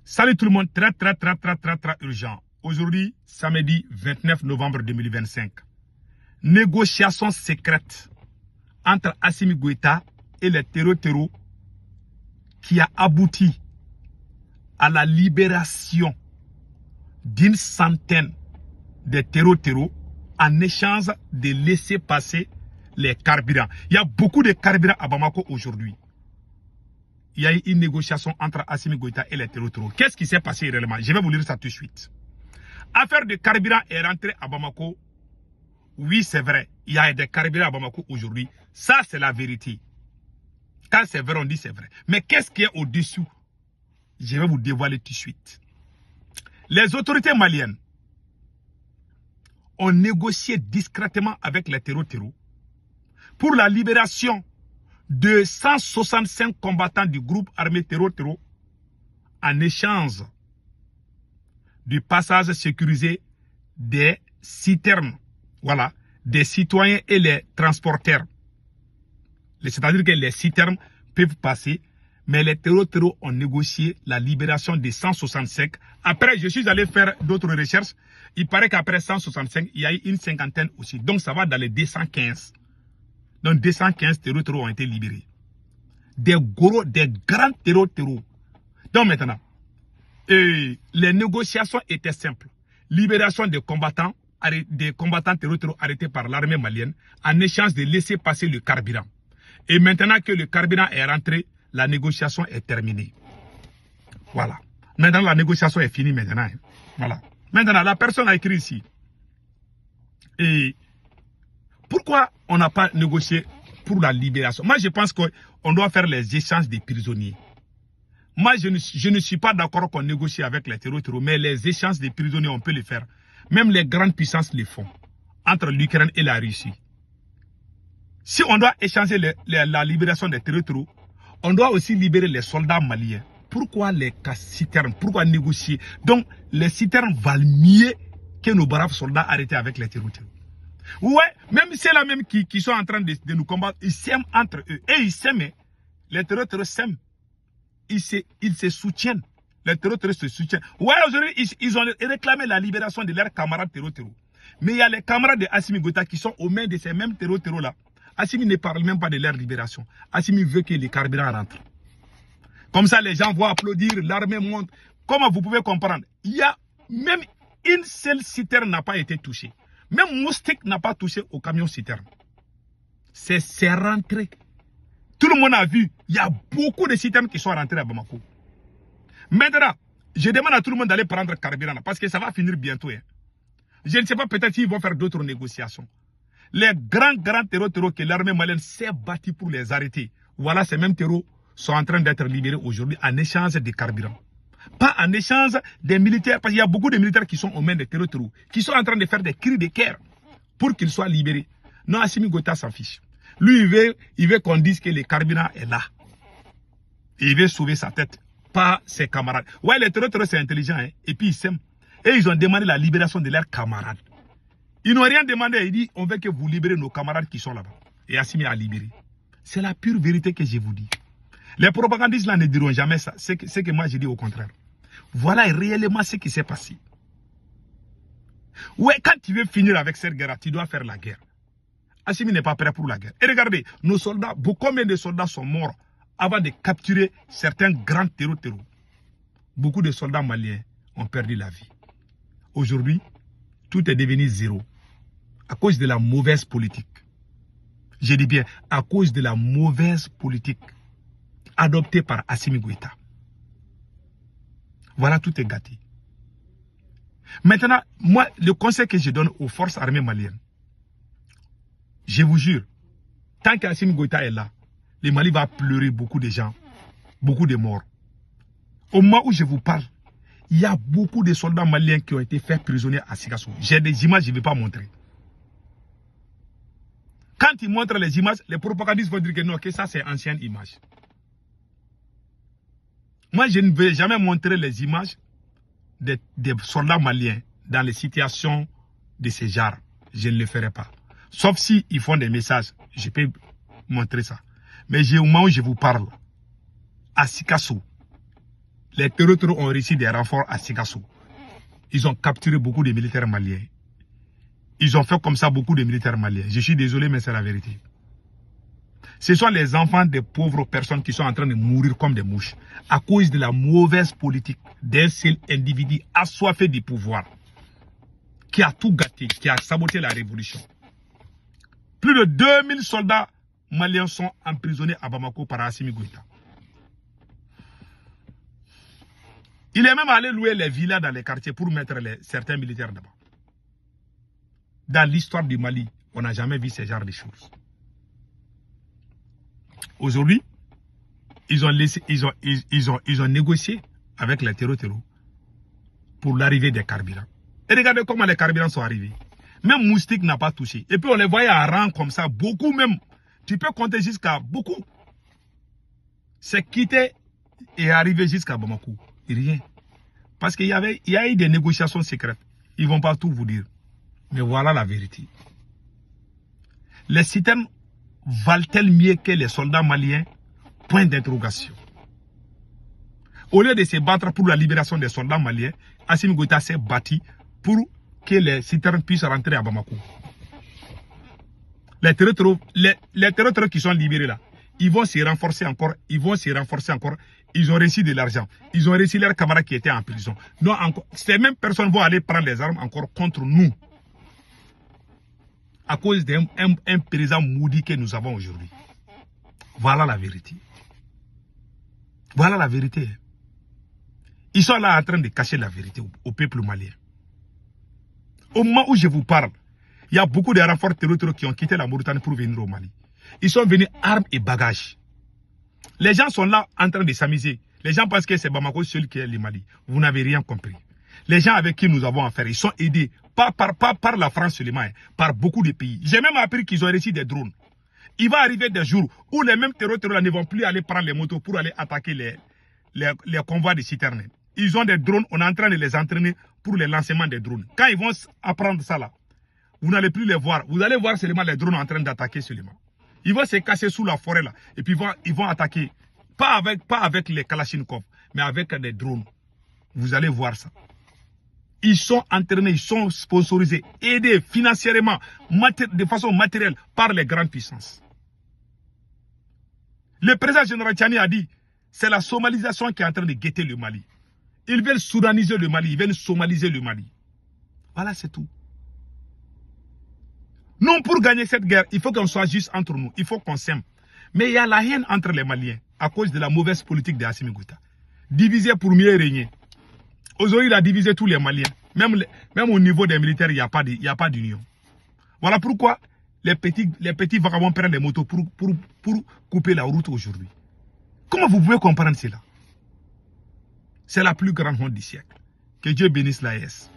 Salut tout le monde, très urgent. Aujourd'hui, samedi 29 novembre 2025. Négociations secrètes entre Assimi Goïta et les terreaux qui a abouti à la libération d'une centaine de terreaux en échange de laisser passer les carburants. Il y a beaucoup de carburants à Bamako aujourd'hui. Il y a eu une négociation entre Assimi Goïta et les terreaux. Qu'est-ce qui s'est passé réellement? Je vais vous lire ça tout de suite. Affaire de carburant est rentrée à Bamako. Oui, c'est vrai. Il y a des carburants à Bamako aujourd'hui. Ça, c'est la vérité. Quand c'est vrai, on dit c'est vrai. Mais qu'est-ce qui est au-dessous? Je vais vous dévoiler tout de suite. Les autorités maliennes ont négocié discrètement avec les terreaux pour la libération de 165 combattants du groupe armé terreau en échange du passage sécurisé des citernes, voilà, des citoyens et les transporteurs. C'est-à-dire que les citernes peuvent passer, mais les terreaux ont négocié la libération des 165. Après, je suis allé faire d'autres recherches. Il paraît qu'après 165, il y a eu une cinquantaine aussi. Donc, ça va dans les 215. Donc, 215 terreaux ont été libérés. Des grands terreaux. Donc, maintenant, les négociations étaient simples. Libération des combattants terreaux arrêtés par l'armée malienne en échange de laisser passer le carburant. Et maintenant que le carburant est rentré, la négociation est terminée. Voilà. Maintenant, la négociation est finie maintenant. Voilà. Maintenant, la personne a écrit ici. Et pourquoi on n'a pas négocié pour la libération? Moi, je pense qu'on doit faire les échanges des prisonniers. Moi, je ne suis pas d'accord qu'on négocie avec les terreaux, mais les échanges des prisonniers, on peut les faire. Même les grandes puissances les font, entre l'Ukraine et la Russie. Si on doit échanger la libération des terreaux, on doit aussi libérer les soldats maliens. Pourquoi les citernes? Pourquoi négocier? Donc, les citernes valent mieux que nos braves soldats arrêtés avec les terreaux. Ouais, même ceux-là même qui sont en train de nous combattre, ils s'aiment entre eux. Et ils s'aiment. Les terreaux s'aiment. Ils se soutiennent. Les terreaux se soutiennent. Ouais, aujourd'hui, ils ont réclamé la libération de leurs camarades terreaux. Mais il y a les camarades de Assimi Goïta qui sont aux mains de ces mêmes terreaux-là. Assimi ne parle même pas de leur libération. Assimi veut que les carburants rentrent. Comme ça, les gens vont applaudir, l'armée monte. Comment vous pouvez comprendre? Il y a même une seule citerne n'a pas été touchée. Même moustique n'a pas touché au camion citerne. C'est rentré. Tout le monde a vu. Il y a beaucoup de citernes qui sont rentrées à Bamako. Maintenant, je demande à tout le monde d'aller prendre carburant parce que ça va finir bientôt. Hein. Je ne sais pas, peut-être qu'ils vont faire d'autres négociations. Les grands terreaux que l'armée malienne s'est battue pour les arrêter. Voilà, ces mêmes terreaux sont en train d'être libérés aujourd'hui en échange des carburants. Pas en échange des militaires, parce qu'il y a beaucoup de militaires qui sont aux mains des terreaux, qui sont en train de faire des cris de guerre pour qu'ils soient libérés. Non, Assimi Goïta s'en fiche. Lui, il veut qu'on dise que le carburant est là. Et il veut sauver sa tête, pas ses camarades. Ouais, les terreaux, c'est intelligent, hein? Et puis ils s'aiment. Et ils ont demandé la libération de leurs camarades. Ils n'ont rien demandé. Ils disent, on veut que vous libérez nos camarades qui sont là-bas. Et Assimi a libéré. C'est la pure vérité que je vous dis. Les propagandistes là ne diront jamais ça. C'est que moi je dis au contraire. Voilà réellement ce qui s'est passé. Ouais, quand tu veux finir avec cette guerre, tu dois faire la guerre. Assimi n'est pas prêt pour la guerre. Et regardez, nos soldats, combien de soldats sont morts avant de capturer certains grands terreaux. Beaucoup de soldats maliens ont perdu la vie. Aujourd'hui, tout est devenu zéro. À cause de la mauvaise politique. Je dis bien, à cause de la mauvaise politique adoptée par Assimi Goïta. Voilà, tout est gâté. Maintenant, moi, le conseil que je donne aux forces armées maliennes, je vous jure, tant qu'Assimi Goïta est là, le Mali va pleurer beaucoup de gens, beaucoup de morts. Au moment où je vous parle, il y a beaucoup de soldats maliens qui ont été faits prisonniers à Sikasso. J'ai des images, je ne vais pas montrer. Quand ils montrent les images, les propagandistes vont dire que non, que ça c'est ancienne image. Moi, je ne vais jamais montrer les images des soldats maliens dans les situations de ce genre. Je ne le ferai pas. Sauf si ils font des messages, je peux montrer ça. Mais au moment où je vous parle, à Sikasso, les terroristes ont réussi des renforts à Sigasso. Ils ont capturé beaucoup de militaires maliens. Ils ont fait comme ça beaucoup de militaires maliens. Je suis désolé, mais c'est la vérité. Ce sont les enfants des pauvres personnes qui sont en train de mourir comme des mouches à cause de la mauvaise politique d'un seul individu assoiffé du pouvoir qui a tout gâté, qui a saboté la révolution. Plus de 2000 soldats maliens sont emprisonnés à Bamako par Assimi Goïta. Il est même allé louer les villas dans les quartiers pour mettre certains militaires là-bas. Dans l'histoire du Mali, on n'a jamais vu ce genre de choses. Aujourd'hui, ils ont négocié avec les terroristes pour l'arrivée des carburants. Et regardez comment les carburants sont arrivés. Même Moustique n'a pas touché. Et puis on les voyait à rang comme ça, beaucoup même. Tu peux compter jusqu'à beaucoup. C'est quitté et arrivé jusqu'à Bamako. Rien. Parce qu'il y a eu des négociations secrètes. Ils ne vont pas tout vous dire. Mais voilà la vérité. Les citernes valent-elles mieux que les soldats maliens? Point d'interrogation. Au lieu de se battre pour la libération des soldats maliens, Assimi Goïta s'est battu pour que les citernes puissent rentrer à Bamako. Les terroristes qui sont libérés là, ils vont se renforcer encore, ils ont reçu de l'argent, ils ont reçu leurs camarades qui étaient en prison. Donc encore, ces mêmes personnes vont aller prendre les armes encore contre nous. À cause d'un président maudit que nous avons aujourd'hui. Voilà la vérité. Voilà la vérité. Ils sont là en train de cacher la vérité au peuple malien. Au moment où je vous parle, il y a beaucoup de renforts terroristes qui ont quitté la Mauritanie pour venir au Mali. Ils sont venus armes et bagages. Les gens sont là en train de s'amuser. Les gens pensent que c'est Bamako seul qui est le Mali. Vous n'avez rien compris. Les gens avec qui nous avons affaire, ils sont aidés. Pas par la France seulement, hein, par beaucoup de pays. J'ai même appris qu'ils ont reçu des drones. Il va arriver des jours où les mêmes terroristes ne vont plus aller prendre les motos pour aller attaquer les convois de citernes. Ils ont des drones, on est en train de les entraîner pour le lancement des drones. Quand ils vont apprendre ça là, vous n'allez plus les voir. Vous allez voir seulement les drones en train d'attaquer seulement. Ils vont se cacher sous la forêt là. Et puis ils vont attaquer. Pas avec les Kalachnikov, mais avec des drones. Vous allez voir ça. Ils sont entraînés, ils sont sponsorisés, aidés financièrement, de façon matérielle par les grandes puissances. Le président général Tchani a dit, c'est la somalisation qui est en train de guetter le Mali. Ils veulent soudaniser le Mali, ils veulent somaliser le Mali. Voilà, c'est tout. Non, pour gagner cette guerre, il faut qu'on soit juste entre nous, il faut qu'on s'aime. Mais il y a la haine entre les Maliens à cause de la mauvaise politique d'Assimi Goïta. Diviser pour mieux régner. Aujourd'hui, il a divisé tous les Maliens. Même au niveau des militaires, il n'y a pas d'union. Voilà pourquoi les petits vagabonds prennent les motos pour couper la route aujourd'hui. Comment vous pouvez comprendre cela? C'est la plus grande honte du siècle. Que Dieu bénisse l'AES.